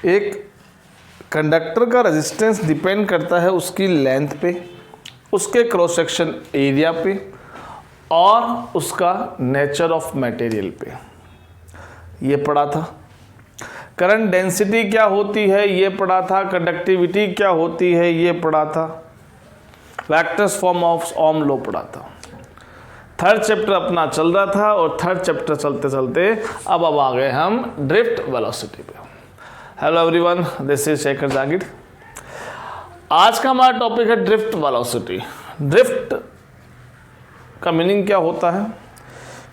एक कंडक्टर का resistance depend करता है उसकी लेंथ पे, उसके क्रॉस सेक्शन एरिया पे और उसका नेचर ऑफ मटेरियल पे। ये पढ़ा था। करंट डेंसिटी क्या होती है ये पढ़ा था। कंडक्टिविटी क्या होती है ये पढ़ा था। Vectors form of Ohm law पढ़ा था। थर्ड चैप्टर अपना चल रहा था और थर्ड चैप्टर चलते चलते अब आ गए हम ड्रिफ्ट वेलोसिटी पे। Hello everyone, this is Shekhar Jagir. आज का हमारा टॉपिक है ड्रिफ्ट वेलोसिटी। ड्रिफ्ट का मीनिंग क्या होता है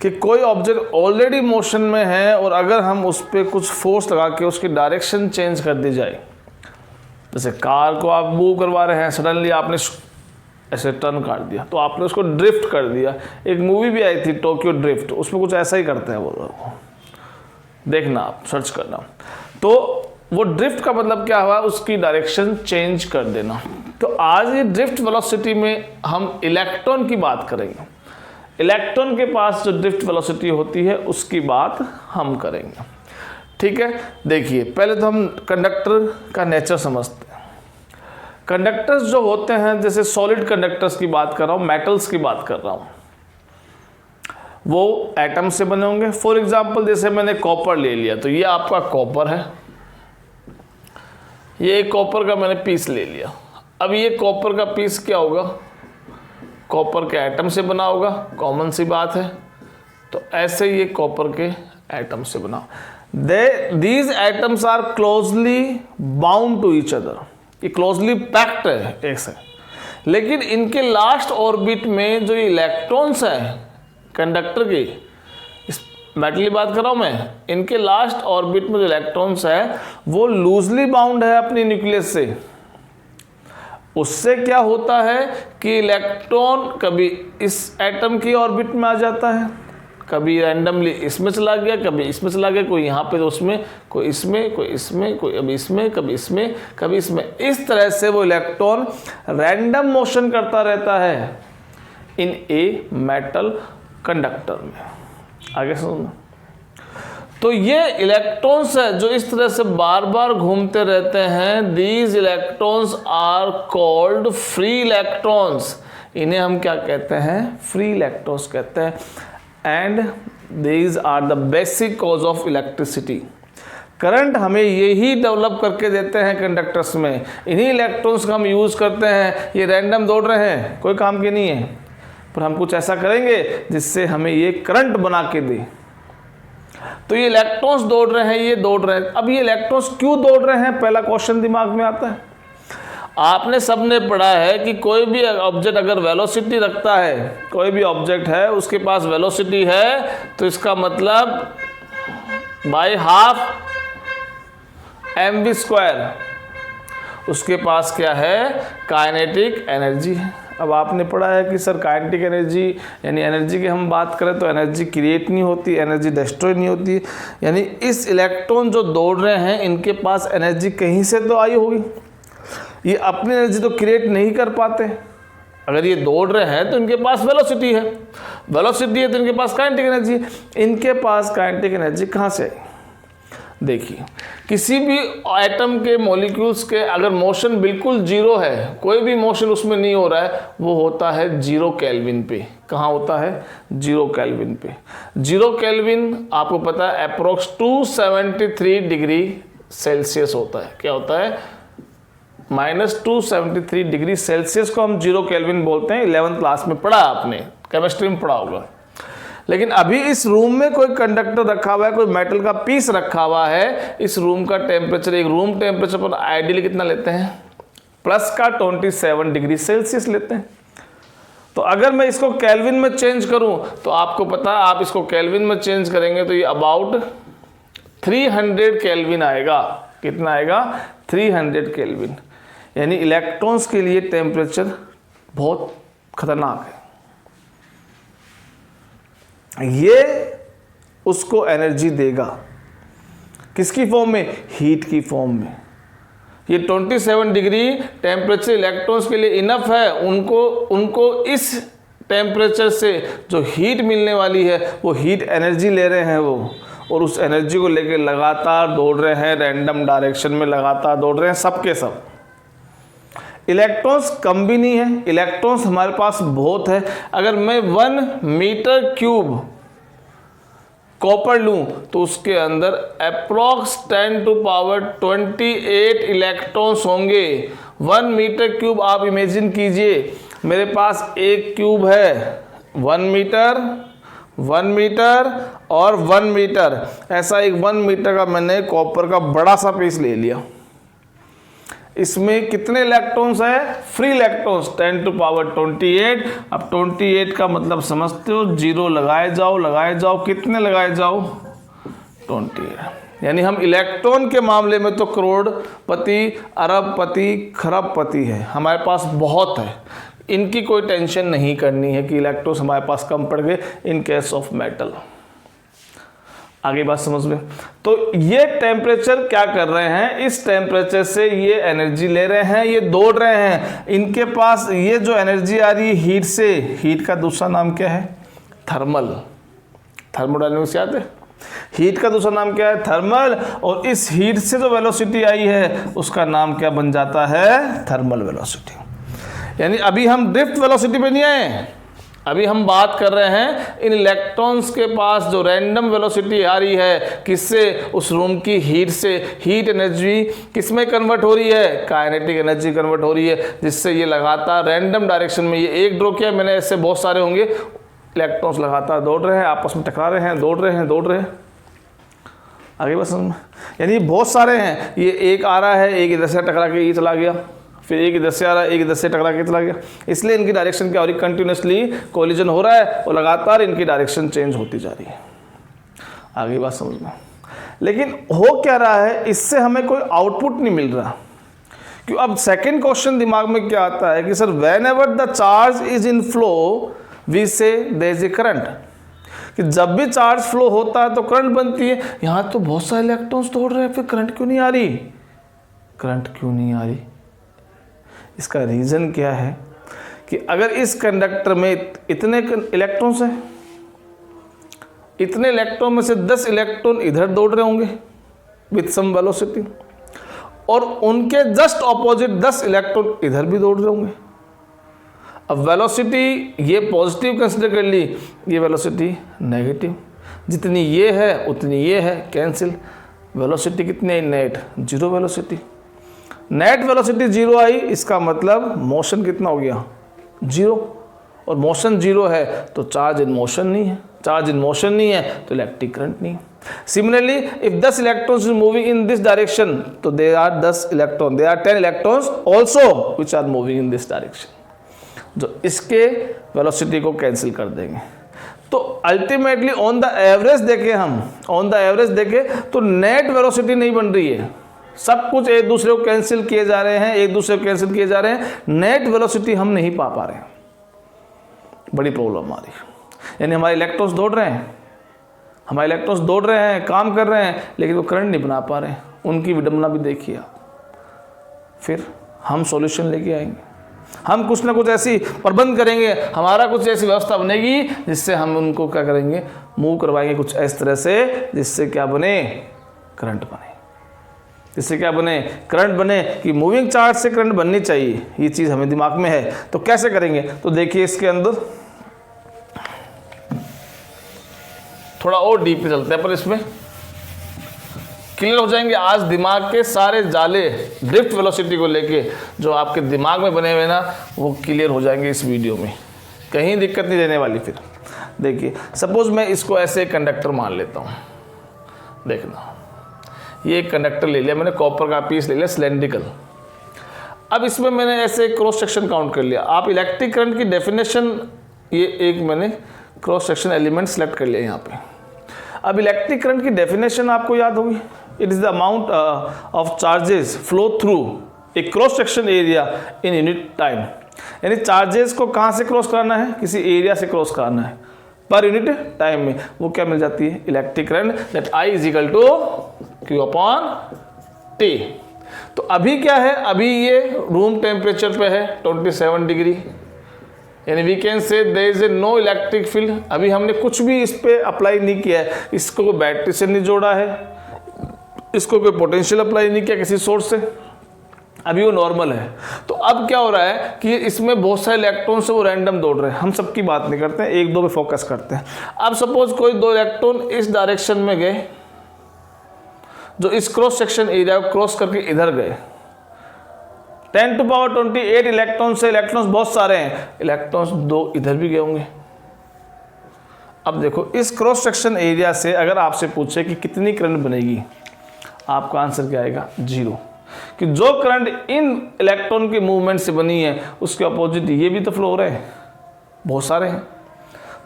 कि कोई ऑब्जेक्ट ऑलरेडी मोशन में है और अगर हम उस पर कुछ फोर्स लगा के उसकी डायरेक्शन चेंज कर दी जाए, जैसे कार को आप मूव करवा रहे हैं, सडनली आपने ऐसे टर्न काट दिया तो आपने उसको ड्रिफ्ट कर दिया। एक मूवी भी आई थी टोक्यो ड्रिफ्ट, उसमें कुछ ऐसा ही करते हैं वो लोग, देखना आप सर्च करना। तो वो ड्रिफ्ट का मतलब क्या हुआ, उसकी डायरेक्शन चेंज कर देना। तो आज ये ड्रिफ्ट वेलोसिटी में हम इलेक्ट्रॉन की बात करेंगे। इलेक्ट्रॉन के पास जो ड्रिफ्ट वेलोसिटी होती है उसकी बात हम करेंगे, ठीक है। देखिए पहले तो हम कंडक्टर का नेचर समझते हैं। कंडक्टर्स जो होते हैं, जैसे सॉलिड कंडक्टर्स की बात कर रहा हूँ, मेटल्स की बात कर रहा हूँ, वो एटम से बने होंगे। फॉर एग्जांपल जैसे मैंने कॉपर ले लिया तो ये आपका कॉपर है, ये एक कॉपर का मैंने पीस ले लिया। अब ये कॉपर का पीस क्या होगा, कॉपर के एटम से बना होगा, कॉमन सी बात है। तो ऐसे ये कॉपर के एटम से बना, these atoms are closely bound to each other, ये क्लोजली पैक्ड है एक से। लेकिन इनके लास्ट ऑर्बिट में जो इलेक्ट्रॉन्स हैं कंडक्टर की, इस मेटल की बात कर रहा हूँ मैं, इनके लास्ट ऑर्बिट में जो इलेक्ट्रॉन्स है वो लूजली बाउंड है अपनी न्यूक्लियस से। उससे क्या होता है कि इलेक्ट्रॉन कभी इस एटम की ऑर्बिट में आ जाता है, कभी रैंडमली इसमें चला गया, कभी इसमें चला गया, कोई यहाँ पे तो उसमें, कोई इसमें, कोई इसमें, कोई अभी इसमें, कभी इसमें, कभी इसमें। इस तरह से वो इलेक्ट्रॉन रैंडम मोशन करता रहता है इन ए मेटल कंडक्टर में। आगे सुनो। तो ये इलेक्ट्रॉन्स है जो इस तरह से बार बार घूमते रहते हैं। These electrons are called free electrons. इन्हें हम क्या कहते हैं, फ्री इलेक्ट्रॉन्स कहते हैं। And these are the basic cause of electricity. Current हमें यही डेवलप करके देते हैं कंडक्टर्स में, इन्हीं इलेक्ट्रॉन्स का हम यूज करते हैं। ये रैंडम दौड़ रहे हैं, कोई काम के नहीं है, पर हम कुछ ऐसा करेंगे जिससे हमें ये करंट बना के दे। तो ये इलेक्ट्रॉन्स दौड़ रहे हैं, ये दौड़ रहे हैं। अब ये इलेक्ट्रॉन्स क्यों दौड़ रहे हैं, पहला क्वेश्चन दिमाग में आता है। आपने सबने पढ़ा है कि कोई भी ऑब्जेक्ट अगर वेलोसिटी रखता है, कोई भी ऑब्जेक्ट है उसके पास वेलोसिटी है, तो इसका मतलब बाय हाफ mv² उसके पास क्या है, काइनेटिक एनर्जी है। अब आपने पढ़ा है कि सर काइनेटिक एनर्जी यानी एनर्जी की हम बात करें तो एनर्जी क्रिएट नहीं होती, एनर्जी डिस्ट्रॉय नहीं होती। यानी इस इलेक्ट्रॉन जो दौड़ रहे हैं इनके पास एनर्जी कहीं से तो आई होगी, ये अपनी एनर्जी तो क्रिएट नहीं कर पाते। अगर ये दौड़ रहे हैं तो इनके पास वेलोसिटी है, वेलोसिटी है तो इनके पास काइनेटिक एनर्जी है। इनके पास काइनेटिक एनर्जी कहाँ से आई, देखिए किसी भी एटम के मॉलिक्यूल्स के अगर मोशन बिल्कुल जीरो है, कोई भी मोशन उसमें नहीं हो रहा है, वो होता है 0 केल्विन पे। कहाँ होता है, 0 केल्विन पे। 0 केल्विन आपको पता है अप्रोक्स 273 डिग्री सेल्सियस होता है। क्या होता है, -273 डिग्री सेल्सियस को हम 0 केल्विन बोलते हैं। 11th क्लास में पढ़ा आपने, केमिस्ट्री में पढ़ा होगा। लेकिन अभी इस रूम में कोई कंडक्टर रखा हुआ है, कोई मेटल का पीस रखा हुआ है, इस रूम का टेम्परेचर, एक रूम टेम्परेचर पर आइडियली कितना लेते हैं, प्लस का 27 डिग्री सेल्सियस लेते हैं। तो अगर मैं इसको केल्विन में चेंज करूं तो आपको पता है, आप इसको केल्विन में चेंज करेंगे तो ये अबाउट 300 केल्विन आएगा। कितना आएगा, 300 केल्विन। यानी इलेक्ट्रॉन्स के लिए टेम्परेचर बहुत खतरनाक है। ये उसको एनर्जी देगा, किसकी फॉर्म में, हीट की फॉर्म में। ये 27 डिग्री टेम्परेचर इलेक्ट्रॉन्स के लिए इनफ है। उनको इस टेम्परेचर से जो हीट मिलने वाली है वो हीट एनर्जी ले रहे हैं वो, और उस एनर्जी को लेके लगातार दौड़ रहे हैं, रैंडम डायरेक्शन में लगातार दौड़ रहे हैं, सब के सब। इलेक्ट्रॉन्स कम भी नहीं है, इलेक्ट्रॉन्स हमारे पास बहुत है। अगर मैं 1 मीटर क्यूब कॉपर लूं तो उसके अंदर अप्रॉक्स 10 टू पावर 28 इलेक्ट्रॉन्स होंगे। 1 मीटर क्यूब आप इमेजिन कीजिए, मेरे पास एक क्यूब है 1 मीटर, 1 मीटर और 1 मीटर, ऐसा एक 1 मीटर का मैंने कॉपर का बड़ा सा पीस ले लिया। इसमें कितने इलेक्ट्रॉन्स है? Free electrons 10 to power 28। अब 28 का मतलब समझते हो, 0 लगाए जाओ, कितने लगाए जाओ? 28। यानी हम इलेक्ट्रॉन के मामले में तो करोड़पति, अरबपति, खरबपति है, हमारे पास बहुत है। इनकी कोई टेंशन नहीं करनी है कि इलेक्ट्रॉन्स हमारे पास कम पड़ गए इन केस ऑफ मेटल। आगे बात समझ में। तो ये टेम्परेचर क्या कर रहे हैं, इस टेम्परेचर से ये एनर्जी ले रहे हैं, ये दौड़ रहे हैं। इनके पास ये जो एनर्जी आ रही है हीट से, हीट का दूसरा नाम क्या है? थर्मल। थर्मोडायनेमिक्स याद है? हीट का दूसरा नाम क्या है? थर्मल। और इस हीट से जो वेलोसिटी आई है उसका नाम क्या बन जाता है? Thermal velocity. यानी अभी हम ड्रिफ्ट वेलोसिटी पे नहीं आए, अभी हम बात कर रहे हैं इन इलेक्ट्रॉन्स के पास जो रैंडम वेलोसिटी आ रही है, किससे? उस रूम की हीट से। हीट एनर्जी किस में कन्वर्ट हो रही है? काइनेटिक एनर्जी कन्वर्ट हो रही है, जिससे ये लगातार रैंडम डायरेक्शन में, ये एक ड्रॉ किया मैंने, ऐसे बहुत सारे होंगे, इलेक्ट्रॉन्स लगातार दौड़ रहे हैं, आपस में टकरा रहे हैं, दौड़ रहे हैं। आगे बस, यानी बहुत सारे हैं, ये एक आ रहा है, एक इधर से टकरा के ये चला गया, फिर एक इधर से आ रहा है, एक इधर से टकरा के चला गया। इसलिए इनकी डायरेक्शन क्या हो रही है? कंटिन्यूसली कोलिजन हो रहा है और लगातार इनकी डायरेक्शन चेंज होती जा रही है। आगे बात समझ में। लेकिन हो क्या रहा है, इससे हमें कोई आउटपुट नहीं मिल रहा। क्यों? अब सेकंड क्वेश्चन दिमाग में क्या आता है कि sir whenever the charge is in flow we say there is a current, कि जब भी चार्ज फ्लो होता है तो करंट बनती है। यहाँ तो बहुत सारे इलेक्ट्रॉन्स दौड़ रहे हैं, फिर करंट क्यों नहीं आ रही? करंट क्यों नहीं आ रही? इसका रीज़न क्या है कि अगर इस कंडक्टर में इतने इलेक्ट्रॉन्स हैं, इतने इलेक्ट्रॉन में से 10 इलेक्ट्रॉन इधर दौड़ रहे होंगे विथ सम वेलोसिटी, और उनके जस्ट ऑपोजिट 10 इलेक्ट्रॉन इधर भी दौड़ रहे होंगे। अब वेलोसिटी ये पॉजिटिव कंसिडर कर ली, ये वेलोसिटी नेगेटिव, जितनी ये है उतनी ये है, कैंसिल। वेलोसिटी कितनी है? Net 0 velocity. नेट वेलोसिटी 0 आई, इसका मतलब मोशन कितना हो गया? 0। और मोशन 0 है तो चार्ज इन मोशन नहीं है, चार्ज इन मोशन नहीं है तो इलेक्ट्रिक करंट नहीं है। Similarly if 10 electrons is moving in this direction तो they are 10 electron, they are 10 electrons also which are moving in this direction, जो इसके वेलोसिटी को कैंसिल कर देंगे। तो अल्टीमेटली ऑन द एवरेज देखें, हम ऑन द एवरेज देखें तो नेट वेलोसिटी नहीं बन रही है, सब कुछ एक दूसरे को कैंसिल किए जा रहे हैं, एक दूसरे को कैंसिल किए जा रहे हैं, नेट वेलोसिटी हम नहीं पा रहे हैं। बड़ी प्रॉब्लम आ रही है। यानी हमारे इलेक्ट्रॉन्स दौड़ रहे हैं, हमारे इलेक्ट्रॉन्स दौड़ रहे हैं, काम कर रहे हैं, लेकिन वो करंट नहीं बना पा रहे हैं। उनकी विडंबना भी देखिए आप। फिर हम सॉल्यूशन लेके आएंगे, हम कुछ ना कुछ ऐसी प्रबंध करेंगे, हमारा कुछ ऐसी व्यवस्था बनेगी जिससे हम उनको क्या करेंगे? मूव करवाएंगे कुछ इस तरह से, जिससे क्या बने? करंट बने। इससे क्या बने? करंट बने। कि मूविंग चार्ज से करंट बननी चाहिए, ये चीज़ हमें दिमाग में है। तो कैसे करेंगे? तो देखिए इसके अंदर थोड़ा और डीप पे चलते हैं, पर इसमें क्लियर हो जाएंगे आज दिमाग के सारे जाले ड्रिफ्ट वेलोसिटी को लेके जो आपके दिमाग में बने हुए ना, वो क्लियर हो जाएंगे इस वीडियो में, कहीं दिक्कत नहीं देने वाली। फिर देखिए, सपोज मैं इसको ऐसे कंडक्टर मान लेता हूँ, देखना ये एक कंडक्टर ले लिया मैंने, कॉपर का पीस ले लिया सिलेंड्रिकल। अब इसमें मैंने ऐसे क्रॉस सेक्शन काउंट कर लिया। आप इलेक्ट्रिक करंट की डेफिनेशन, ये एक मैंने क्रॉस सेक्शन एलिमेंट सेलेक्ट कर लिया यहाँ पे। अब इलेक्ट्रिक करंट की डेफिनेशन आपको याद होगी, it is the amount of charges flow through a cross section area in unit time. यानी चार्जेस को कहाँ से क्रॉस कराना है? किसी एरिया से क्रॉस कराना है पर यूनिट टाइम में। वो क्या मिल जाती है? Electric current, that I is equal to Q upon T। तो अभी क्या है? अभी ये रूम टेम्परेचर पे है 27 डिग्री, यानी we can say there is a no electric field. अभी हमने कुछ भी इस पे अप्लाई नहीं किया है, इसको कोई बैटरी से नहीं जोड़ा है, इसको कोई पोटेंशियल अप्लाई नहीं किया किसी सोर्स से, अभी वो नॉर्मल है। तो अब क्या हो रहा है कि इसमें बहुत सारे इलेक्ट्रॉन से वो रैंडम दौड़ रहे हैं, हम सबकी बात नहीं करते हैं, एक दो पे फोकस करते हैं। अब सपोज कोई दो इलेक्ट्रॉन इस डायरेक्शन में गए, जो इस क्रॉस सेक्शन एरिया को क्रॉस करके इधर गए, 10⁻28 इलेक्ट्रॉन से, इलेक्ट्रॉन्स बहुत सारे हैं, इलेक्ट्रॉन्स दो इधर भी गए होंगे। अब देखो इस क्रॉस सेक्शन एरिया से अगर आपसे पूछे कि कितनी करंट बनेगी, आपका आंसर क्या आएगा? 0। कि जो करंट इन इलेक्ट्रॉन के मूवमेंट से बनी है उसके अपोजिट ये भी तो फ्लो हो रहे हैं, बहुत सारे हैं।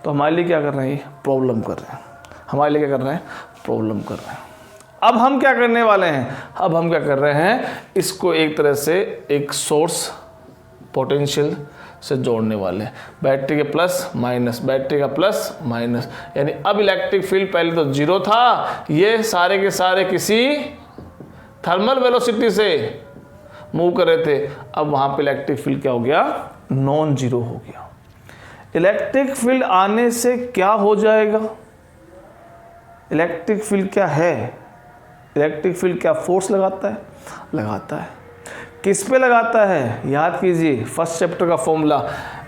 तो हमारे लिए क्या कर रहे हैं? प्रॉब्लम कर रहे हैं। हमारे लिए क्या कर रहे हैं? प्रॉब्लम कर रहे हैं। अब हम क्या करने वाले हैं? अब हम क्या कर रहे हैं? इसको एक तरह से एक सोर्स पोटेंशियल से जोड़ने वाले हैं, बैटरी के प्लस माइनस, बैटरी का प्लस माइनस, यानी अब इलेक्ट्रिक फील्ड पहले तो 0 था, ये सारे के सारे किसी थर्मल वेलोसिटी से मूव कर रहे थे, अब वहाँ पे इलेक्ट्रिक फील्ड क्या हो गया? नॉन जीरो हो गया। इलेक्ट्रिक फील्ड आने से क्या हो जाएगा? इलेक्ट्रिक फील्ड क्या है? इलेक्ट्रिक फील्ड क्या फोर्स लगाता है? लगाता है। किस पे लगाता है? याद कीजिए फर्स्ट चैप्टर का फॉर्मूला,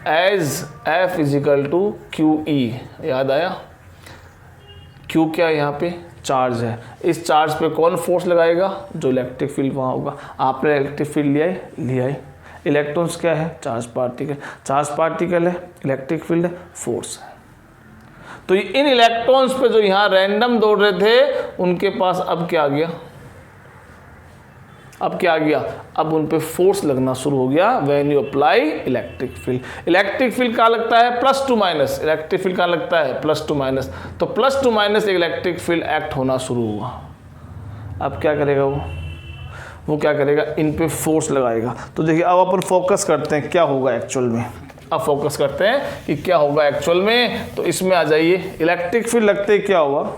एज F = QE। याद आया? Q क्या है? यहाँ पे चार्ज है। इस चार्ज पे कौन फोर्स लगाएगा? जो इलेक्ट्रिक फील्ड वहाँ होगा। आपने इलेक्ट्रिक फील्ड लिया है। इलेक्ट्रॉन्स क्या है? Charge particle. चार्ज पार्टिकल है, इलेक्ट्रिक फील्ड है, फोर्स है। तो इन इलेक्ट्रॉन्स पे जो यहाँ रैंडम दौड़ रहे थे उनके पास अब क्या आ गया? अब क्या आ गया? अब उन पे फोर्स लगना शुरू हो गया when you apply electric field. Electric field कहाँ लगता है? Plus two minus. Electric field कहाँ लगता है? Plus two minus. तो प्लस टू माइनस एक इलेक्ट्रिक फील्ड एक्ट होना शुरू हुआ। अब क्या करेगा वो क्या करेगा? इन पे फोर्स लगाएगा। तो देखिए अब अपन फोकस करते हैं क्या होगा एक्चुअल में। अब फोकस करते हैं कि क्या होगा एक्चुअल में। तो इसमें आ जाइए, इलेक्ट्रिक फील्ड लगते क्या हुआ?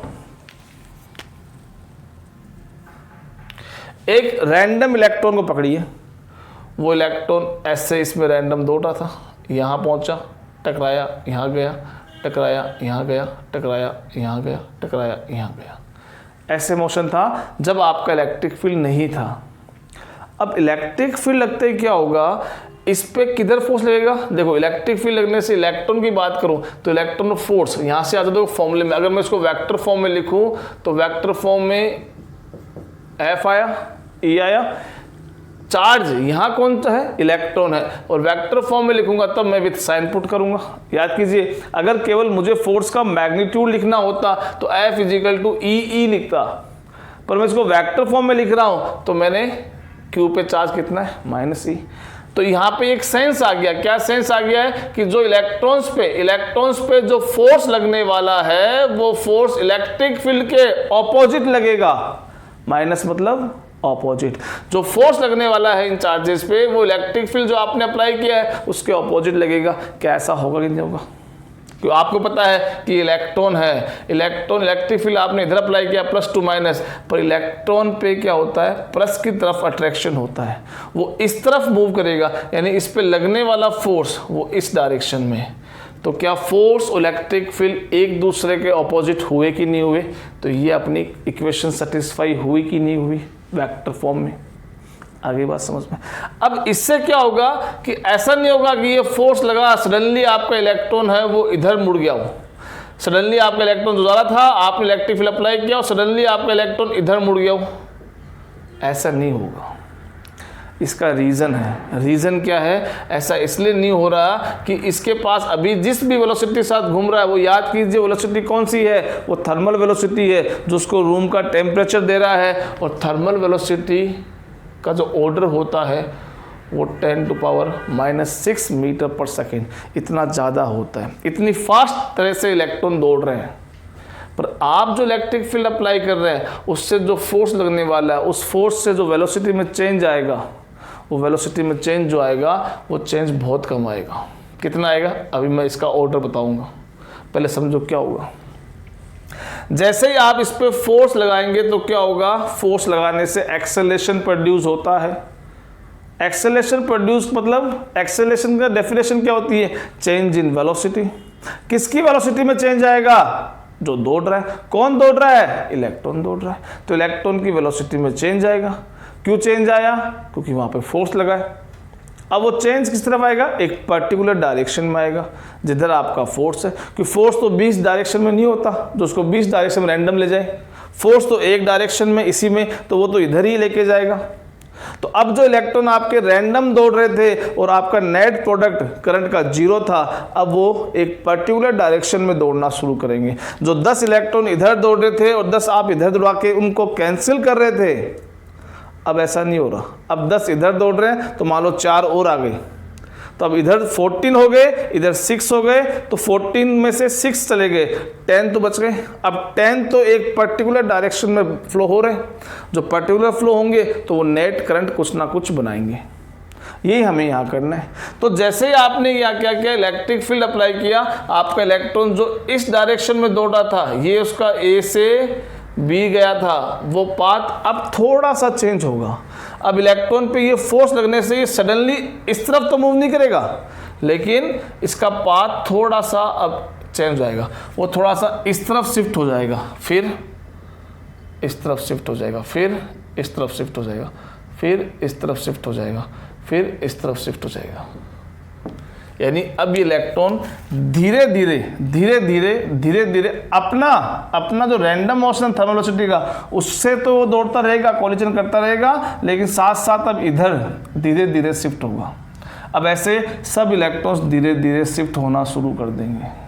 एक रैंडम इलेक्ट्रॉन को पकड़िए, वो इलेक्ट्रॉन ऐसे इसमें रैंडम दौड़ रहा था, यहाँ पहुँचा, टकराया, यहाँ गया, टकराया, यहाँ गया, टकराया, यहाँ गया, टकराया, यहाँ गया। ऐसे मोशन था जब आपका इलेक्ट्रिक फील्ड नहीं था। अब इलेक्ट्रिक फील्ड लगते ही क्या होगा? इस पे किधर फोर्स लगेगा? देखो इलेक्ट्रिक फील्ड लगने से इलेक्ट्रॉन की बात करूं तो इलेक्ट्रॉन फोर्स यहाँ से आता है फॉर्मूले में। अगर मैं इसको वेक्टर फॉर्म में लिखूं तो वेक्टर फॉर्म में F आया, E आया, चार्ज यहाँ कौन सा है? इलेक्ट्रॉन है। और वेक्टर फॉर्म में लिखूंगा तब मैं विथ साइन पुट करूंगा। याद कीजिए अगर केवल मुझे फोर्स का मैग्नीट्यूड लिखना होता तो F = EE लिखता, पर मैं इसको वेक्टर फॉर्म में लिख रहा हूं तो मैंने Q पे चार्ज कितना है? -E। तो यहाँ पे एक सेंस आ गया। क्या सेंस आ गया है? कि जो इलेक्ट्रॉन्स पे जो फोर्स लगने वाला है वो फोर्स इलेक्ट्रिक फील्ड के ऑपोजिट लगेगा। माइनस मतलब ऑपोजिट। जो फोर्स लगने वाला है इन चार्जेस पे वो इलेक्ट्रिक फील्ड जो आपने अप्लाई किया है उसके ऑपोजिट लगेगा। क्या ऐसा होगा कि नहीं होगा? क्योंकि आपको पता है कि इलेक्ट्रॉन है, इलेक्ट्रिक फील्ड आपने इधर अप्लाई किया प्लस टू माइनस, पर इलेक्ट्रॉन पे क्या होता है? प्लस की तरफ अट्रैक्शन होता है, वो इस तरफ मूव करेगा, यानी इस पे लगने वाला फोर्स वो इस डायरेक्शन में। तो क्या फोर्स और इलेक्ट्रिक फील्ड एक दूसरे के ऑपोजिट हुए कि नहीं हुए? तो ये अपनी इक्वेशन सेटिस्फाई हुई कि नहीं हुई वेक्टर फॉर्म में? आगे बात समझ में। अब इससे क्या होगा कि ऐसा नहीं होगा कि ये फोर्स लगा, सडनली आपका इलेक्ट्रॉन है वो इधर मुड़ गया हो, सडनली आपका इलेक्ट्रॉन जो जा रहा था आपने इलेक्ट्रिक फील्ड अप्लाई किया और सडनली आपका इलेक्ट्रॉन इधर मुड़ गया हो, ऐसा नहीं होगा। इसका रीज़न है। रीज़न क्या है? ऐसा इसलिए नहीं हो रहा कि इसके पास अभी जिस भी वेलोसिटी साथ घूम रहा है वो, याद कीजिए वेलोसिटी कौन सी है? वो थर्मल वेलोसिटी है जो उसको रूम का टेम्परेचर दे रहा है। और थर्मल वेलोसिटी का जो ऑर्डर होता है वो 10⁻⁻6 मीटर पर सेकेंड, इतना ज़्यादा होता है। इतनी फास्ट तरह से इलेक्ट्रॉन दौड़ रहे हैं, पर आप जो इलेक्ट्रिक फील्ड अप्लाई कर रहे हैं उससे जो फोर्स लगने वाला है उस फोर्स से जो वेलोसिटी में चेंज आएगा, वो वेलोसिटी में चेंज जो आएगा वो चेंज बहुत कम आएगा। कितना आएगा? अभी मैं इसका ऑर्डर बताऊंगा, पहले समझो क्या होगा। जैसे ही आप इस पे फोर्स लगाएंगे तो क्या होगा? फोर्स लगाने से एक्सेलरेशन प्रोड्यूस होता है, एक्सेलेरेशन प्रोड्यूस मतलब एक्सेलेरेशन का डेफिनेशन क्या होती है? Change in velocity. किसकी वेलोसिटी में चेंज आएगा? जो दौड़ रहा है। कौन दौड़ रहा है? इलेक्ट्रॉन दौड़ रहा है। तो इलेक्ट्रॉन की वेलोसिटी में चेंज आएगा। क्यों चेंज आया? क्योंकि वहां पे फोर्स लगा है। अब वो चेंज किस तरफ आएगा? एक पर्टिकुलर डायरेक्शन में आएगा जिधर आपका फोर्स है, क्योंकि फोर्स तो 20 डायरेक्शन में नहीं होता जो उसको 20 डायरेक्शन में रैंडम ले जाए। फोर्स तो एक डायरेक्शन में इसी में, तो वो तो इधर ही लेके जाएगा। तो अब जो इलेक्ट्रॉन आपके रैंडम दौड़ रहे थे और आपका नेट प्रोडक्ट करंट का 0 था, अब वो एक पर्टिकुलर डायरेक्शन में दौड़ना शुरू करेंगे। जो 10 इलेक्ट्रॉन इधर दौड़ रहे थे और 10 आप इधर दौड़ा के उनको कैंसिल कर रहे थे, अब ऐसा नहीं हो रहा। अब 10 इधर दौड़ रहे हैं तो मान लो 4 और आ गए, तो अब इधर 14 हो गए, इधर 6 हो गए, तो 14 में से 6 चले गए, 10 तो बच गए। अब 10 तो एक पर्टिकुलर डायरेक्शन में फ्लो हो रहे हैं। जो पर्टिकुलर फ्लो होंगे तो वो नेट करंट कुछ ना कुछ बनाएंगे। यही हमें यहाँ करना है। तो जैसे ही आपने यहाँ क्या किया, इलेक्ट्रिक फील्ड अप्लाई किया, आपका इलेक्ट्रॉन जो इस डायरेक्शन में दौड़ा था, ये उसका ए से बी गया था, वो पाथ अब थोड़ा सा चेंज होगा। अब इलेक्ट्रॉन पे ये फोर्स लगने से ये सडनली इस तरफ तो मूव नहीं करेगा, लेकिन इसका पाथ थोड़ा सा अब चेंज हो जाएगा। वो थोड़ा सा इस तरफ शिफ्ट हो जाएगा, फिर इस तरफ शिफ्ट हो जाएगा, फिर इस तरफ शिफ्ट हो जाएगा, फिर इस तरफ शिफ्ट हो जाएगा, फिर इस तरफ शिफ्ट हो जाएगा। यानी अब ये इलेक्ट्रॉन धीरे धीरे धीरे धीरे धीरे धीरे अपना जो रैंडम मोशन थर्मल वेलोसिटी का, उससे तो वो दौड़ता रहेगा, कोलिजन करता रहेगा, लेकिन साथ साथ अब इधर धीरे धीरे शिफ्ट होगा। अब ऐसे सब इलेक्ट्रॉन्स धीरे धीरे शिफ्ट होना शुरू कर देंगे।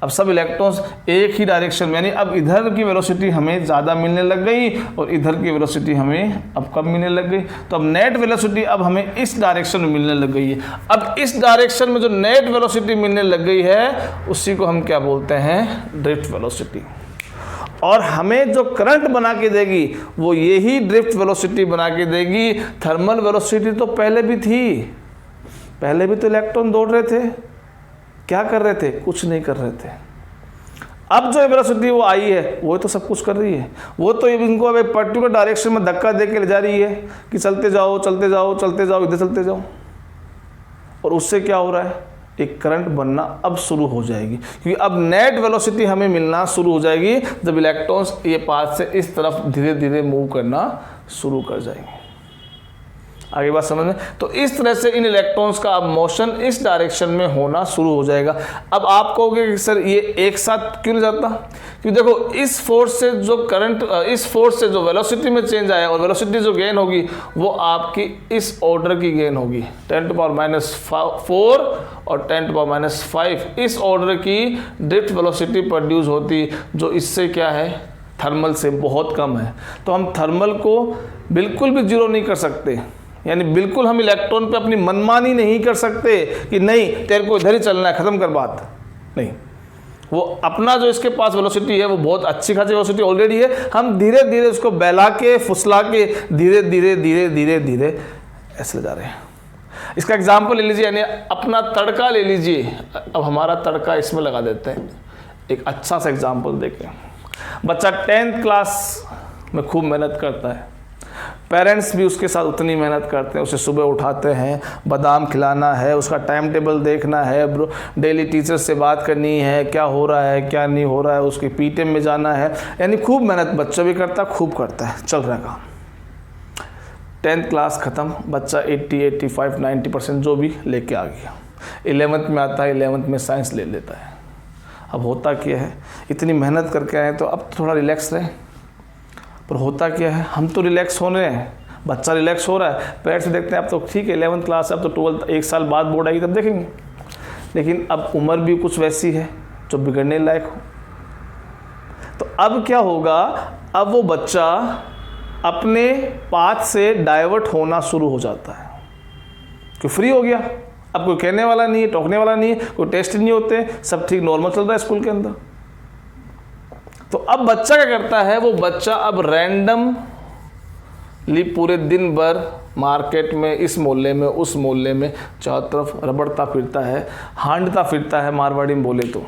अब सब इलेक्ट्रॉन्स एक ही डायरेक्शन में, यानी अब इधर की वेलोसिटी हमें ज़्यादा मिलने लग गई और इधर की वेलोसिटी हमें अब कम मिलने लग गई। तो अब नेट वेलोसिटी अब हमें इस डायरेक्शन में मिलने लग गई है। अब इस डायरेक्शन में जो नेट वेलोसिटी मिलने लग गई है, उसी को हम क्या बोलते हैं? Drift velocity. और हमें जो करंट बना के देगी वो यही ड्रिफ्ट वेलोसिटी बना के देगी। थर्मल वेलोसिटी तो पहले भी थी, पहले भी तो इलेक्ट्रॉन दौड़ रहे थे, क्या कर रहे थे? कुछ नहीं कर रहे थे। अब जो वेलोसिटी वो आई है, वो तो सब कुछ कर रही है। वो तो इनको अब एक पर्टिकुलर डायरेक्शन में धक्का दे के ले जा रही है कि चलते जाओ चलते जाओ चलते जाओ, इधर चलते जाओ। और उससे क्या हो रहा है? एक करंट बनना अब शुरू हो जाएगी, क्योंकि अब नेट वेलोसिटी हमें मिलना शुरू हो जाएगी जब इलेक्ट्रॉन्स ये पाथ से इस तरफ धीरे धीरे मूव करना शुरू कर जाएंगे। आगे बात समझ में? तो इस तरह से इन इलेक्ट्रॉन्स का अब मोशन इस डायरेक्शन में होना शुरू हो जाएगा। अब आप कहोगे कि सर ये एक साथ क्यों नहीं जाता? क्योंकि देखो, इस फोर्स से जो करंट, इस फोर्स से जो वेलोसिटी में चेंज आया और वेलोसिटी जो गेन होगी वो आपकी इस ऑर्डर की गेन होगी, 10⁻⁴ और 10⁻⁵, इस ऑर्डर की ड्रिफ्ट वेलोसिटी प्रोड्यूस होती, जो इससे क्या है? थर्मल से बहुत कम है। तो हम थर्मल को बिल्कुल भी जीरो नहीं कर सकते, यानी बिल्कुल हम इलेक्ट्रॉन पे अपनी मनमानी नहीं कर सकते कि नहीं तेरे को इधर ही चलना है, खत्म कर बात। नहीं, वो अपना जो इसके पास वेलोसिटी है वो बहुत अच्छी खासी वेलोसिटी ऑलरेडी है, हम धीरे धीरे उसको बहला के फुसला के धीरे धीरे धीरे धीरे धीरे ऐसे ले जा रहे हैं। इसका एग्जाम्पल ले लीजिए, यानी अपना तड़का ले लीजिए। अब हमारा तड़का इसमें लगा देते हैं। एक अच्छा सा एग्जाम्पल देखें। बच्चा 10th क्लास में खूब मेहनत करता है, पेरेंट्स भी उसके साथ उतनी मेहनत करते हैं, उसे सुबह उठाते हैं, बादाम खिलाना है, उसका टाइम टेबल देखना है, डेली टीचर से बात करनी है, क्या हो रहा है क्या नहीं हो रहा है, उसके पीटीएम में जाना है, यानी खूब मेहनत बच्चा भी करता है, खूब करता है, चल रहा काम। 10th क्लास ख़त्म, बच्चा 80, 85, 90% जो भी लेके आ गया। 11th में आता है, 11th में साइंस ले लेता है। अब होता क्या है, इतनी मेहनत करके आए तो अब थोड़ा रिलैक्स रहे, पर होता क्या है, हम तो रिलैक्स हो रहे हैं, बच्चा रिलैक्स हो रहा है, पेरेंट्स से देखते हैं अब तो ठीक है 11th क्लास, अब तो 12th, 1 साल बाद बोर्ड आएगी तब देखेंगे। लेकिन अब उम्र भी कुछ वैसी है जो बिगड़ने लायक हो। तो अब क्या होगा, अब वो बच्चा अपने पाथ से डाइवर्ट होना शुरू हो जाता है, क्यों फ्री हो गया, अब कोई कहने वाला नहीं है, टोकने वाला नहीं है, कोई टेस्ट नहीं होते, सब ठीक नॉर्मल चल रहा है स्कूल के अंदर। तो अब बच्चा क्या करता है, वो बच्चा अब रैंडमली पूरे दिन भर मार्केट में, इस मोहल्ले में, उस मोहल्ले में, चारों तरफ रबड़ता फिरता है, हांडता फिरता है, मारवाड़ी में बोले तो,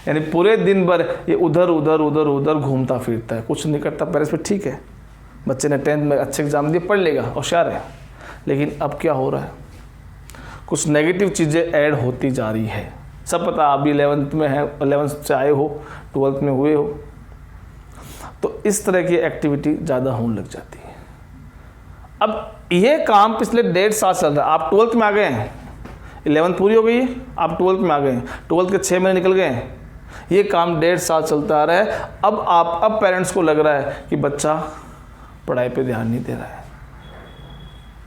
यानी पूरे दिन भर ये उधर उधर उधर उधर घूमता फिरता है, कुछ नहीं करता। पेरेंट्स पे ठीक है, बच्चे ने 10th में अच्छे एग्जाम दिए, पढ़ लेगा, होशियार है, लेकिन अब क्या हो रहा है, कुछ नेगेटिव चीज़ें ऐड होती जा रही है। सब पता, आप भी 11th में है, 11th से आए हो, 12th में हुए हो, तो इस तरह की एक्टिविटी ज़्यादा होने लग जाती है। अब ये काम पिछले 1.5 साल चल रहा है। आप 12th में आ गए हैं, 11th पूरी हो गई है, आप 12th में आ गए हैं, 12th के 6 महीने निकल गए हैं, ये काम 1.5 साल चलता आ रहा है। अब पेरेंट्स को लग रहा है कि बच्चा पढ़ाई पे ध्यान नहीं दे रहा है,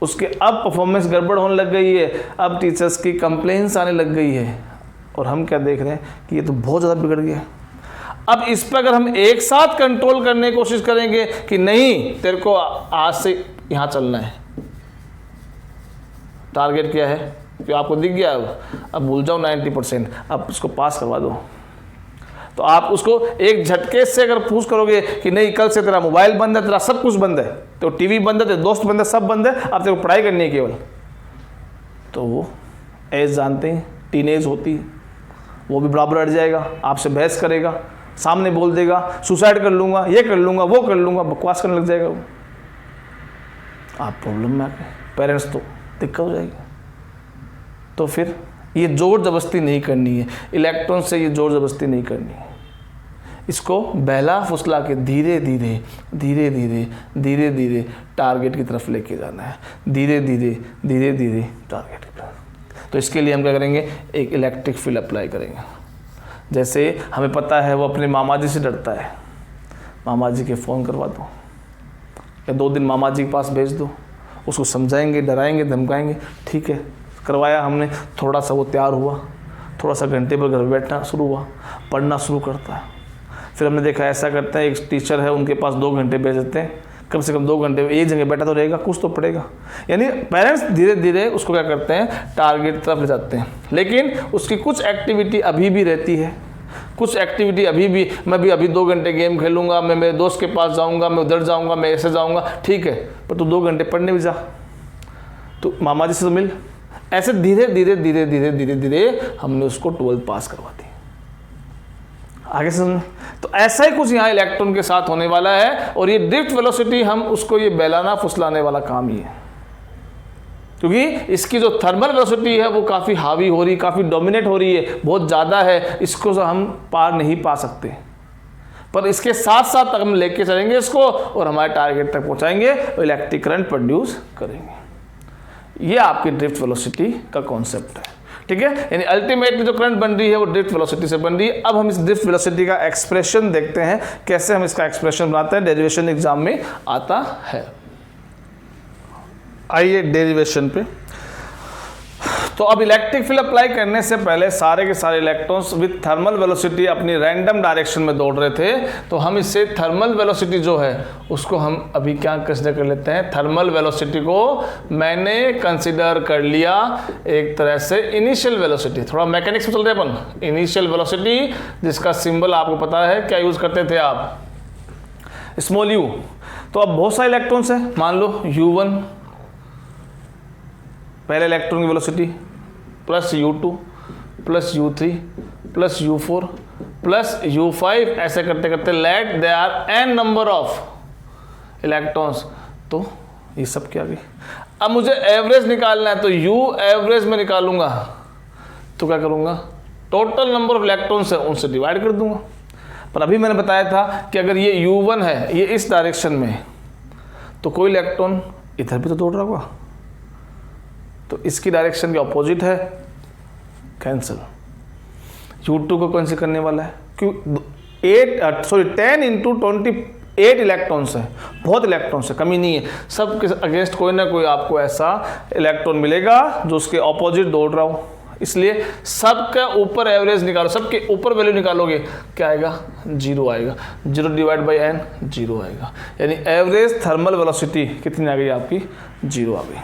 उसके अब परफॉर्मेंस गड़बड़ होने लग गई है, अब टीचर्स की कंप्लेंट्स आने लग गई है, और हम क्या देख रहे हैं कि ये तो बहुत ज़्यादा बिगड़ गया। अब इस पर अगर हम एक साथ कंट्रोल करने की कोशिश करेंगे कि नहीं तेरे को आज से यहाँ चलना है, टारगेट क्या है कि आपको दिख गया, अब भूल जाओ 90%, अब उसको पास करवा दो, तो आप उसको एक झटके से अगर पूछ करोगे कि नहीं कल से तेरा मोबाइल बंद है, तेरा सब कुछ बंद है, तो टीवी बंद है, तेरे दोस्त बंद है, सब बंद है, अब तेरे को पढ़ाई करनी है केवल, तो वो एज जानते हैं, टीनेज होती है, वो भी बराबर अड़ जाएगा, आपसे बहस करेगा, सामने बोल देगा सुसाइड कर लूँगा, ये कर लूँगा, वो कर लूँगा, बकवास करने लग जाएगा वो। आप प्रॉब्लम में आ गए, पेरेंट्स तो दिक्कत हो जाएगी। तो फिर ये ज़ोर ज़बरदस्ती नहीं करनी है, इलेक्ट्रॉन से ये ज़ोर ज़बरदस्ती नहीं करनी है, इसको बहला फुसला के धीरे धीरे धीरे धीरे धीरे धीरे टारगेट की तरफ लेके जाना है, धीरे धीरे धीरे धीरे टारगेट की तरफ। तो इसके लिए हम क्या करेंगे, एक इलेक्ट्रिक फील्ड अप्लाई करेंगे। जैसे हमें पता है वो अपने मामा जी से डरता है, मामा जी के फ़ोन करवा दो या 2 दिन मामा जी के पास भेज दो, उसको समझाएंगे, डराएंगे, धमकाएंगे, ठीक है करवाया हमने, थोड़ा सा वो तैयार हुआ, थोड़ा सा घंटे पर घर बैठना शुरू हुआ, पढ़ना शुरू करता है। फिर हमने देखा ऐसा करते हैं, एक टीचर है उनके पास 2 घंटे भेज देते हैं, कम से कम 2 घंटे एक जगह बैठा तो रहेगा, कुछ तो पढ़ेगा। यानी पेरेंट्स धीरे धीरे उसको क्या करते हैं, टारगेट तरफ ले जाते हैं। लेकिन उसकी कुछ एक्टिविटी अभी भी रहती है, कुछ एक्टिविटी अभी भी, मैं भी अभी 2 घंटे गेम खेलूंगा, मैं मेरे दोस्त के पास जाऊंगा, मैं उधर जाऊंगा, मैं ऐसे जाऊंगा, ठीक है, पर तू 2 घंटे पढ़ने भी जा, तो मामा जी से तो मिल। ऐसे धीरे धीरे धीरे धीरे धीरे धीरे हमने उसको 12th पास करवा दी। आगे समझ, तो ऐसा ही कुछ यहाँ इलेक्ट्रॉन के साथ होने वाला है। और ये ड्रिफ्ट वेलोसिटी, हम उसको ये बहलाना फुसलाने वाला काम ही है, क्योंकि इसकी जो थर्मल वेलोसिटी है वो काफ़ी हावी हो रही, काफ़ी डोमिनेट हो रही है, बहुत ज़्यादा है, इसको हम पार नहीं पा सकते। पर इसके साथ साथ हम लेके चलेंगे इसको और हमारे टारगेट तक पहुँचाएंगे और इलेक्ट्रिक करंट प्रोड्यूस करेंगे। ये आपकी ड्रिफ्ट वेलोसिटी का कॉन्सेप्ट है, ठीक है। यानी अल्टीमेटली जो करंट बन रही है वो ड्रिफ्ट वेलोसिटी से बन रही है। अब हम इस ड्रिफ्ट वेलोसिटी का एक्सप्रेशन देखते हैं, कैसे हम इसका एक्सप्रेशन बनाते हैं, डेरिवेशन एग्जाम में आता है। आइए डेरिवेशन पे। तो अब इलेक्ट्रिक फील्ड अप्लाई करने से पहले सारे के सारे इलेक्ट्रॉन्स विद थर्मल वेलोसिटी अपनी रैंडम डायरेक्शन में दौड़ रहे थे, तो हम इससे थर्मल वेलोसिटी जो है उसको हम अभी क्या कंसिडर कर लेते हैं, थर्मल वेलोसिटी को मैंने कंसिडर कर लिया एक तरह से इनिशियल वेलोसिटी। थोड़ा मैकेनिक्स में चल रहे अपन, इनिशियल वेलोसिटी जिसका सिंबल आपको पता है, क्या यूज करते थे आप, स्मॉल यू। तो अब बहुत सारे इलेक्ट्रॉन्स हैं, मान लो u1 पहले इलेक्ट्रॉन की velocity, plus u2 plus u3 plus u4 plus u5, ऐसे करते करते let they are n number of electrons. तो ये सब क्या गई। अब मुझे एवरेज निकालना है, तो u एवरेज में निकालूंगा, तो क्या करूंगा, टोटल नंबर ऑफ इलेक्ट्रॉन्स है उनसे डिवाइड कर दूंगा। पर अभी मैंने बताया था कि अगर ये u1 है, ये इस डायरेक्शन में, तो कोई इलेक्ट्रॉन इधर भी तो दौड़ रहा होगा, तो इसकी डायरेक्शन के ऑपोजिट है, कैंसिल। u2 को कैंसिल करने वाला है, क्यों 10 इंटू 28 इलेक्ट्रॉन्स है, बहुत इलेक्ट्रॉन्स है, कमी नहीं है, सब के अगेंस्ट कोई ना कोई आपको ऐसा इलेक्ट्रॉन मिलेगा जो उसके ऑपोजिट दौड़ रहा हो। इसलिए सबका ऊपर एवरेज निकालो, सबके ऊपर वैल्यू निकालोगे, क्या आएगा, 0 आएगा, 0 डिवाइड बाई n 0 आएगा। यानी एवरेज थर्मल वेलोसिटी कितनी आ गई आपकी, 0 आ गई।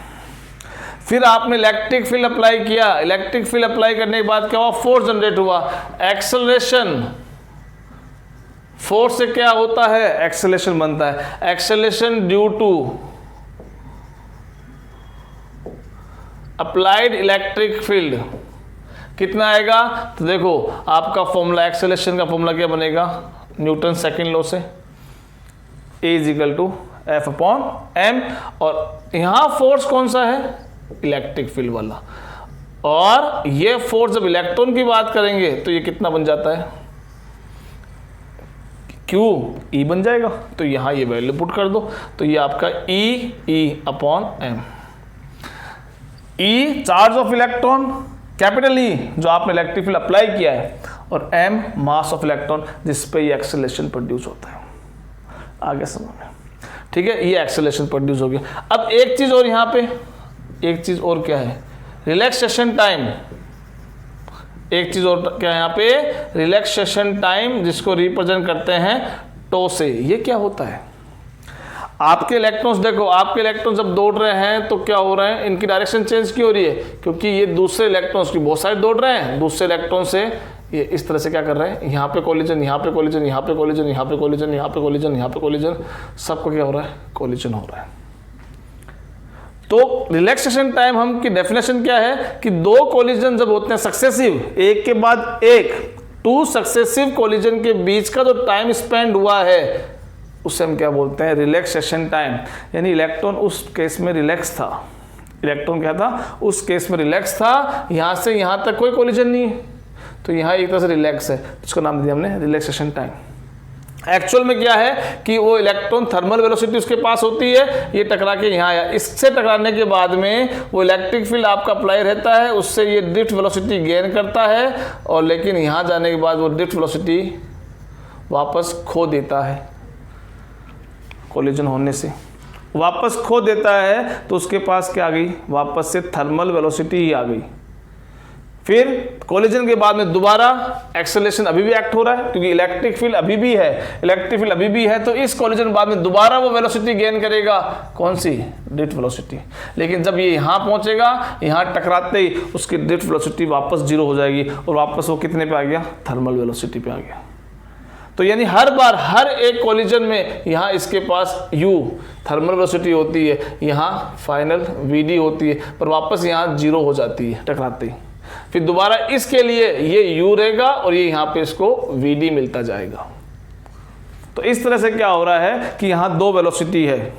फिर आपने इलेक्ट्रिक फील्ड अप्लाई किया, इलेक्ट्रिक फील्ड अप्लाई करने के बाद क्या हुआ, फोर्स जनरेट हुआ, एक्सेलरेशन। फोर्स से क्या होता है, एक्सेलरेशन बनता है, acceleration due to applied electric field कितना आएगा। तो देखो आपका फॉर्मूला, एक्सेलरेशन का फॉर्मूला क्या बनेगा, न्यूटन सेकंड लॉ से, A is equal to F/m, और यहाँ फोर्स कौन सा है, इलेक्ट्रिक फील्ड वाला, और ये फोर्स जब इलेक्ट्रॉन की बात करेंगे तो ये कितना बन जाता है, Q E बन जाएगा। तो यहाँ ये वैल्यू पुट कर दो, तो ये आपका E/m। E charge of electron, capital E जो आपने इलेक्ट्रिक फील्ड अप्लाई किया है, और m मास ऑफ इलेक्ट्रॉन जिस पे ये एक्सेलरेशन प्रोड्यूस होता है। आगे समझ में, ठीक है, ये एक्सेलरेशन प्रोड्यूस हो गया। अब एक चीज और यहाँ पे, एक चीज और क्या है, रिलैक्सेशन टाइम। एक चीज और क्या है यहाँ पे, रिलैक्सेशन टाइम, जिसको रिप्रेजेंट करते हैं टो से। ये क्या होता है, आपके इलेक्ट्रॉन्स देखो, आपके इलेक्ट्रॉन जब दौड़ रहे हैं तो क्या हो रहे हैं, इनकी डायरेक्शन चेंज क्यों हो रही है, क्योंकि ये दूसरे इलेक्ट्रॉन्स की बहुत साइड दौड़ रहे हैं, दूसरे इलेक्ट्रॉन से ये इस तरह से क्या कर रहे हैं, यहाँ पे कोलिजन, यहाँ पे कोलिजन, यहाँ पे कोलिजन, यहाँ पे कोलिजन, यहाँ पे कोलिजन, यहाँ पे कोलिजन, सबको क्या हो रहा है, कोलिजन हो रहा है। तो रिलैक्सेशन टाइम हम की डेफिनेशन क्या है कि दो कोलिजन जब होते हैं सक्सेसिव, एक के बाद एक, टू सक्सेसिव कोलिजन के बीच का जो टाइम स्पेंड हुआ है उससे हम क्या बोलते हैं, रिलैक्सेशन टाइम। यानी इलेक्ट्रॉन उस केस में रिलैक्स था, इलेक्ट्रॉन क्या था, उस केस में रिलैक्स था, यहाँ से यहाँ तक कोई कोलिजन नहीं है, तो यहाँ एक तरह से रिलैक्स है, इसको नाम दिया हमने रिलैक्सेशन टाइम। एक्चुअल में क्या है कि वो इलेक्ट्रॉन थर्मल वेलोसिटी उसके पास होती है, ये टकरा के यहाँ आया, इससे टकराने के बाद में वो इलेक्ट्रिक फील्ड आपका अप्लाई रहता है, उससे ये ड्रिफ्ट वेलोसिटी गेन करता है, और लेकिन यहाँ जाने के बाद वो ड्रिफ्ट वेलोसिटी वापस खो देता है, कोलिजन होने से वापस खो देता है, तो उसके पास क्या आ गई, वापस से थर्मल वेलोसिटी ही आ गई। फिर कोलिजन के बाद में दोबारा एक्सेलरेशन अभी भी एक्ट हो रहा है, क्योंकि इलेक्ट्रिक फील्ड अभी भी है, इलेक्ट्रिक फील्ड अभी भी है, तो इस कोलिजन के बाद में दोबारा वो वेलोसिटी गेन करेगा, कौन सी, ड्रिफ्ट वेलोसिटी। लेकिन जब ये यहाँ पहुंचेगा, यहाँ टकराते ही उसकी ड्रिफ्ट वेलोसिटी वापस जीरो हो जाएगी, और वापस वो कितने पे आ गया, थर्मल वेलोसिटी पे आ गया। तो यानी हर बार हर एक कोलिजन में यहाँ इसके पास U थर्मल वेलोसिटी होती है, यहाँ फाइनल VD होती है, पर वापस यहाँ जीरो हो जाती है टकराते ही। फिर दोबारा इसके लिए ये U रहेगा, और ये यहाँ पे इसको VD मिलता जाएगा। तो इस तरह से क्या हो रहा है कि यहाँ दो वेलोसिटी है,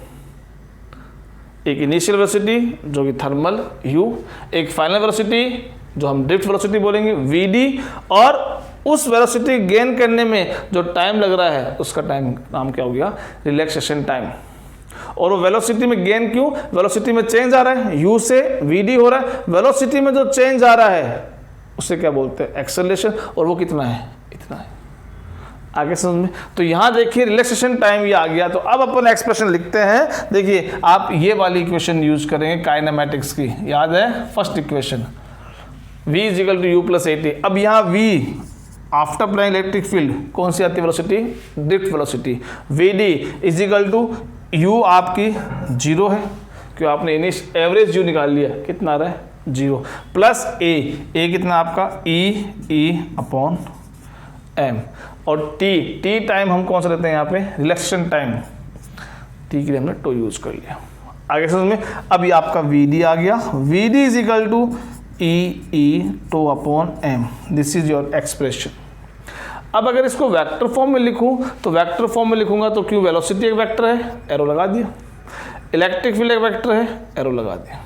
एक इनिशियल वेलोसिटी जो कि थर्मल U, एक फाइनल वेलोसिटी जो हम ड्रिफ्ट वेलोसिटी बोलेंगे VD, और उस वेलोसिटी गेन करने में जो टाइम लग रहा है उसका टाइम नाम क्या हो गया, रिलैक्सेशन टाइम। और वो वेलोसिटी में गेन क्यों, वेलोसिटी में चेंज आ रहा है, U से VD हो रहा है, वेलोसिटी में जो चेंज आ रहा है उसे क्या बोलते हैं, एक्सेलरेशन, और वो कितना है, इतना है। आगे समझ में, तो यहाँ देखिए रिलैक्सेशन टाइम ये आ गया। तो अब अपन एक्सप्रेशन लिखते हैं, देखिए आप ये वाली इक्वेशन यूज करेंगे काइनेमैटिक्स की, याद है first equation, V = U + AT। अब यहाँ V after applying electric field कौन सी आती है velocity, drift velocity. VD = U आपकी जीरो है, क्यों आपने एवरेज U निकाल लिया, कितना आ रहा है, जीरो, प्लस A कितना आपका E/m, और T टाइम हम कौन सा लेते हैं यहाँ पे, रिलैक्सेशन टाइम, T के लिए हमने टो यूज कर लिया। आगे समझ में, अब ये आपका VD आ गया, VD = E/m, this is your expression. अब अगर इसको वेक्टर फॉर्म में लिखूं, तो वेक्टर फॉर्म में लिखूंगा तो क्यों, वेलोसिटी एक वेक्टर है, एरो लगा दिया, इलेक्ट्रिक फील्ड एक वेक्टर है, एरो लगा दिया।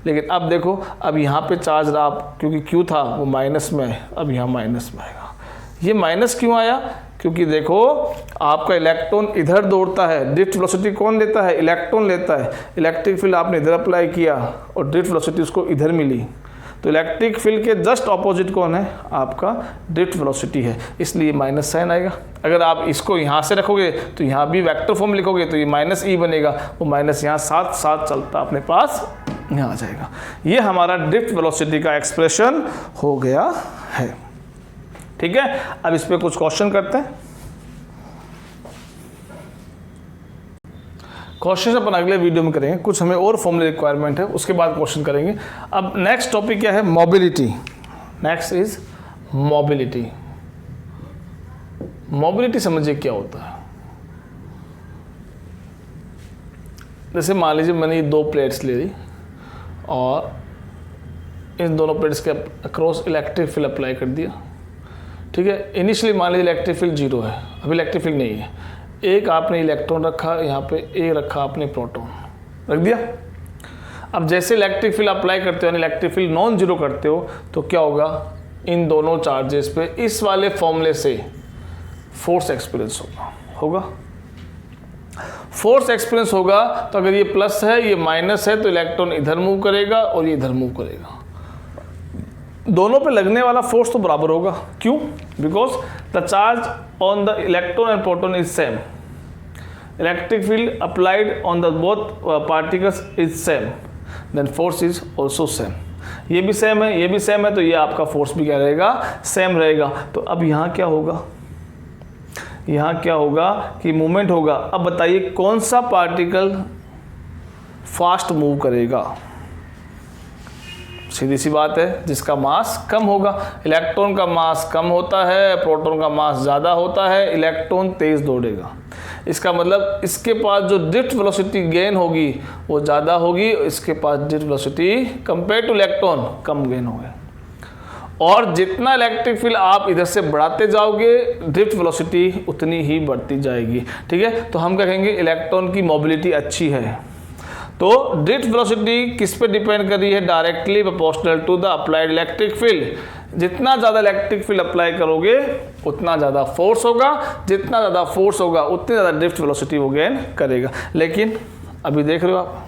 लेकिन अब देखो, अब यहाँ पे चार्ज रहा, क्योंकि Q था वो माइनस में है, अब यहाँ माइनस में आएगा। ये माइनस क्यों आया, क्योंकि देखो आपका इलेक्ट्रॉन इधर दौड़ता है, ड्रिफ्ट वेलोसिटी कौन लेता है, इलेक्ट्रॉन लेता है, इलेक्ट्रिक फील्ड आपने इधर अप्लाई किया और ड्रिफ्ट वेलोसिटी उसको इधर मिली, तो इलेक्ट्रिक फील्ड के जस्ट ऑपोजिट कौन है, आपका ड्रिफ्ट वेलोसिटी है, इसलिए माइनस साइन आएगा। अगर आप इसको यहाँ से रखोगे तो यहाँ भी वेक्टर फॉर्म लिखोगे तो ये -E बनेगा, वो माइनस यहाँ साथ साथ चलता अपने पास यहाँ आ जाएगा। ये हमारा ड्रिफ्ट वेलोसिटी का एक्सप्रेशन हो गया है, ठीक है। अब इस पर कुछ क्वेश्चन करते हैं। क्वेश्चन अपन अगले वीडियो में करेंगे, कुछ हमें और फॉर्मूले रिक्वायरमेंट है, उसके बाद क्वेश्चन करेंगे। अब नेक्स्ट टॉपिक क्या है, mobility. Next is mobility. Mobility समझिए क्या होता है। जैसे मान लीजिए मैंने ये दो प्लेट्स ले ली और इन दोनों प्लेट्स के अक्रॉस इलेक्ट्रिक फील्ड अप्लाई कर दिया, ठीक है। इनिशियली मान लीजिए इलेक्ट्रिक फील्ड 0 है, अभी इलेक्ट्रिक फील्ड नहीं है। एक आपने इलेक्ट्रॉन रखा यहाँ पे, एक रखा आपने प्रोटॉन रख दिया। अब जैसे इलेक्ट्रिक फील्ड अप्लाई करते हो, इलेक्ट्रिक फील्ड नॉन जीरो करते हो, तो क्या होगा, इन दोनों चार्जेस पे इस वाले फॉर्मूले से फोर्स एक्सपीरियंस होगा। फोर्स एक्सपीरियंस होगा तो अगर ये प्लस है ये माइनस है तो इलेक्ट्रॉन इधर मूव करेगा और ये इधर मूव करेगा। दोनों पे लगने वाला फोर्स तो बराबर होगा। क्यों? Because the charge on the electron and proton is same, electric field applied on the both particles is same, then force is also same. ये भी सेम है, ये भी सेम है, तो ये आपका फोर्स भी क्या रहेगा, सेम रहेगा। तो अब यहाँ क्या होगा, यहाँ क्या होगा कि मूवमेंट होगा। अब बताइए कौन सा पार्टिकल फास्ट मूव करेगा? सीधी सी बात है, जिसका मास कम होगा। इलेक्ट्रॉन का मास कम होता है, प्रोटॉन का मास ज़्यादा होता है, इलेक्ट्रॉन तेज़ दौड़ेगा। इसका मतलब इसके पास जो ड्रिफ्ट वेलोसिटी गेन होगी वो ज़्यादा होगी, इसके पास drift velocity compare to electron कम गेन होगी। और जितना इलेक्ट्रिक फील्ड आप इधर से बढ़ाते जाओगे ड्रिफ्ट वेलोसिटी उतनी ही बढ़ती जाएगी। ठीक है, तो हम कहेंगे इलेक्ट्रॉन की मोबिलिटी अच्छी है। तो ड्रिफ्ट वेलोसिटी किस पे डिपेंड कर रही है? Directly proportional to the applied electric field. जितना ज़्यादा इलेक्ट्रिक फील्ड अप्लाई करोगे उतना ज़्यादा फोर्स होगा, जितना ज़्यादा फोर्स होगा उतनी ज़्यादा ड्रिफ्ट वेलोसिटी वो गेन करेगा। लेकिन अभी देख रहे हो आप,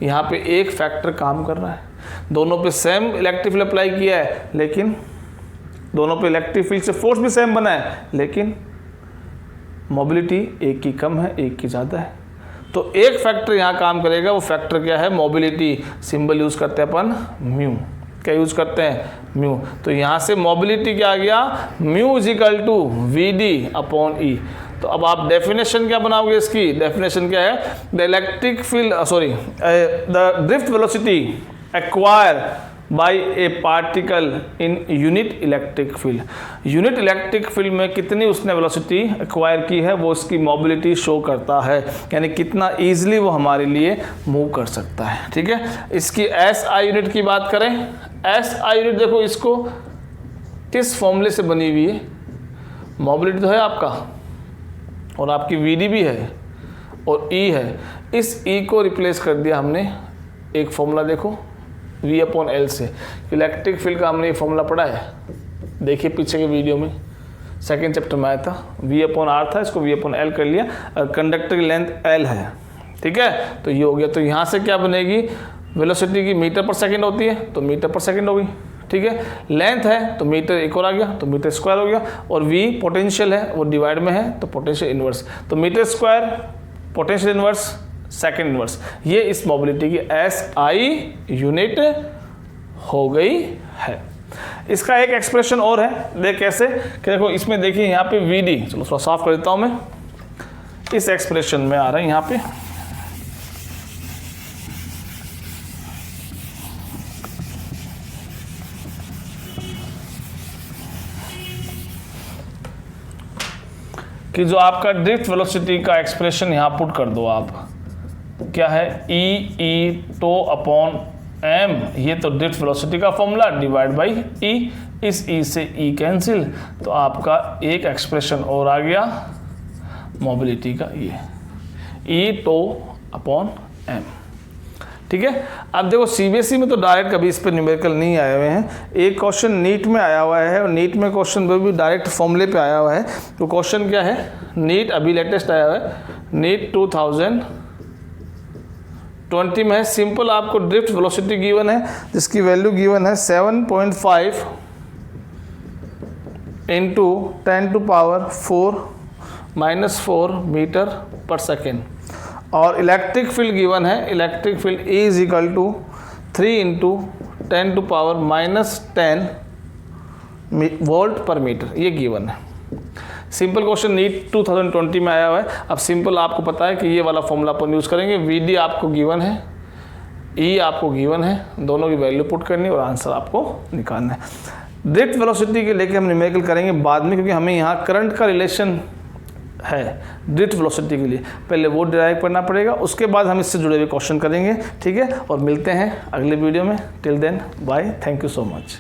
यहाँ पे एक फैक्टर काम कर रहा है। दोनों पे सेम इलेक्ट्रिक फील्ड अप्लाई किया है, लेकिन दोनों पे इलेक्ट्रिक फील्ड से फोर्स भी सेम बना है, लेकिन मोबिलिटी एक की कम है, एक की ज़्यादा है। तो एक फैक्टर यहाँ काम करेगा, वो फैक्टर क्या है? मोबिलिटी। सिंबल यूज़ करते हैं अपन म्यू। क्या यूज़ करते हैं? म्यू। तो यहाँ से मोबिलिटी क्या आ गया? Mu is equal to V D upon E. तो अब आप डेफिनेशन क्या बनाओगे इसकी? डेफिनेशन क्या है? The electric field the drift velocity acquire by a particle in unit electric field. Unit electric field में कितनी उसने वेलोसिटी एक्वायर की है वो उसकी मोबिलिटी शो करता है, यानी कितना ईजिली वो हमारे लिए मूव कर सकता है। ठीक है, इसकी एस आई यूनिट की बात करें, एस आई यूनिट देखो इसको किस फॉर्मूले से बनी हुई है? मोबिलिटी तो है आपका और आपकी वी डी भी है और ई है। इस ई को रिप्लेस कर दिया हमने एक फॉर्मूला, देखो V अपॉन एल से। इलेक्ट्रिक फील्ड का हमने ये फॉर्मूला पढ़ा है, देखिए पीछे के वीडियो में, सेकंड चैप्टर में आया था। V अपॉन आर था, इसको V अपॉन एल कर लिया, और कंडक्टर की लेंथ L है। ठीक है, तो ये हो गया। तो यहाँ से क्या बनेगी? वेलोसिटी की मीटर पर सेकंड होती है तो मीटर पर सेकंड होगी। ठीक है, लेंथ है तो मीटर एक और आ गया तो मीटर स्क्वायर हो गया, और V पोटेंशियल है वो डिवाइड में है तो पोटेंशियल इनवर्स, तो metre square potential inverse second inverse. ये इस मोबिलिटी की एस आई यूनिट हो गई है। इसका एक एक्सप्रेशन और है, देख कैसे कि देखो इसमें देखिए यहाँ पे वी डी, चलो थोड़ा साफ कर देता हूँ मैं, इस एक्सप्रेशन में आ रहा है यहाँ पे कि जो आपका ड्रिफ्ट वेलोसिटी का एक्सप्रेशन यहाँ पुट कर दो आप, क्या है? ई टो अपॉन एम, ये तो ड्रिफ्ट वेलोसिटी का फॉर्मूला डिवाइड बाई ई, इस ई से ई कैंसिल, तो आपका एक एक्सप्रेशन और आ गया मोबिलिटी का, ये ई टो अपॉन एम। ठीक है, अब देखो सीबीएसई में तो डायरेक्ट कभी इस पर न्यूमेरिकल नहीं आए हुए हैं। एक क्वेश्चन नीट में आया हुआ है और नीट में क्वेश्चन भी डायरेक्ट फॉर्मूले पे आया हुआ है। तो क्वेश्चन क्या है? नीट अभी लेटेस्ट आया हुआ है, नीट 2020 में है। सिंपल आपको ड्रिफ्ट वेलोसिटी गिवन है जिसकी वैल्यू गिवन है 7.5 इंटू 10⁻⁴ मीटर पर सेकेंड, और इलेक्ट्रिक फील्ड गिवन है, electric field E is equal to 3 into 10⁻⁻10 volt पर मीटर, ये गिवन है। सिंपल क्वेश्चन नीट 2020 में आया हुआ है। अब सिंपल आपको पता है कि ये वाला फॉर्मूला अपन यूज़ करेंगे। वी डी आपको गिवन है, ई आपको गिवन है, दोनों की वैल्यू पुट करनी और आंसर आपको निकालना है। ड्रिफ्ट वेलोसिटी के लेके हम न्यूमेरिकल करेंगे बाद में, क्योंकि हमें यहाँ करंट का रिलेशन है ड्रिफ्ट वेलोसिटी के लिए, पहले वो डिराइव करना पड़ेगा, उसके बाद हम इससे जुड़े हुए क्वेश्चन करेंगे। ठीक है, और मिलते हैं अगले वीडियो में। Till then bye, thank you so much.